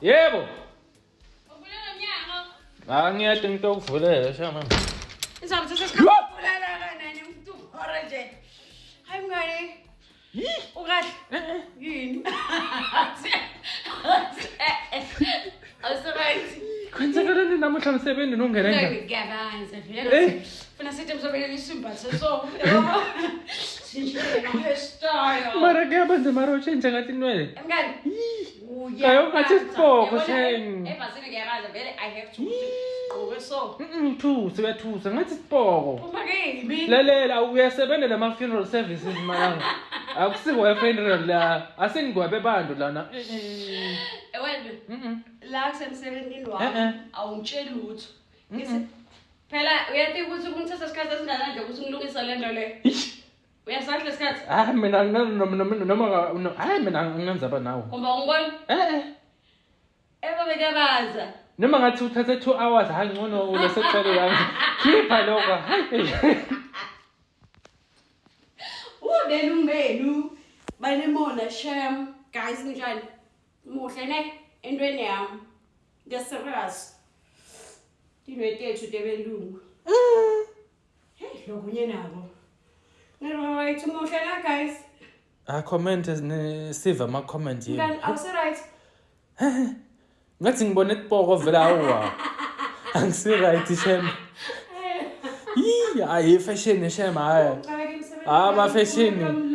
Yebo. Uvulele umnyango. Angiyade ngitokuvulela shama. Izaba sesikhaphulana nani umuntu hore nje. Hayi mngane. Ukahle. Yini? Awusebenzi. Kwenzakalani namuhla msebenzi nongena endlini? Ngiyabanza vele. Funa sithi msobelele isimbatho so. Yabo. Sinjele no hairstyle. Mara kuyabanza mara utshentsha ngathi inwele. Mngane. Kayo ngathi isipoko shen. Ebhasini ngiyabanza vele I have to gqoke so. Thusa uyathusa ngathi isipoko. Uma ke yimi. Lalela uyasebenza ma funeral services malanga. Akusiko funeral la asengigwabe bantu lana. Wena. La kusemsebenzini wami awungitsheli lutho. Ngithi phela uyathi ukuthi umuntu sesikhathi esingana nje ukuthi ngilungisa le nto le. Uyasadla isikhathi? Mina noma mina nginganzaba nawe. Kumba ungibona? Eba bekabaza. Noma ngathi uthathe 2 hours hangcono uleseqale yami. Khipha lokho. Ubelungelu banemona sham guys njani? Muhle ne entweni yami. Ngeserious. Dinwethethu debelungu. Hey, lokunye nabo. Right, muhle na guys. Comment siva ama comment yini. Ngani awusi-right? Ngathi ngibone isipoko vela awa. Angisi right shem. Hayi fashion shem hayi. Ngake Ma fashion.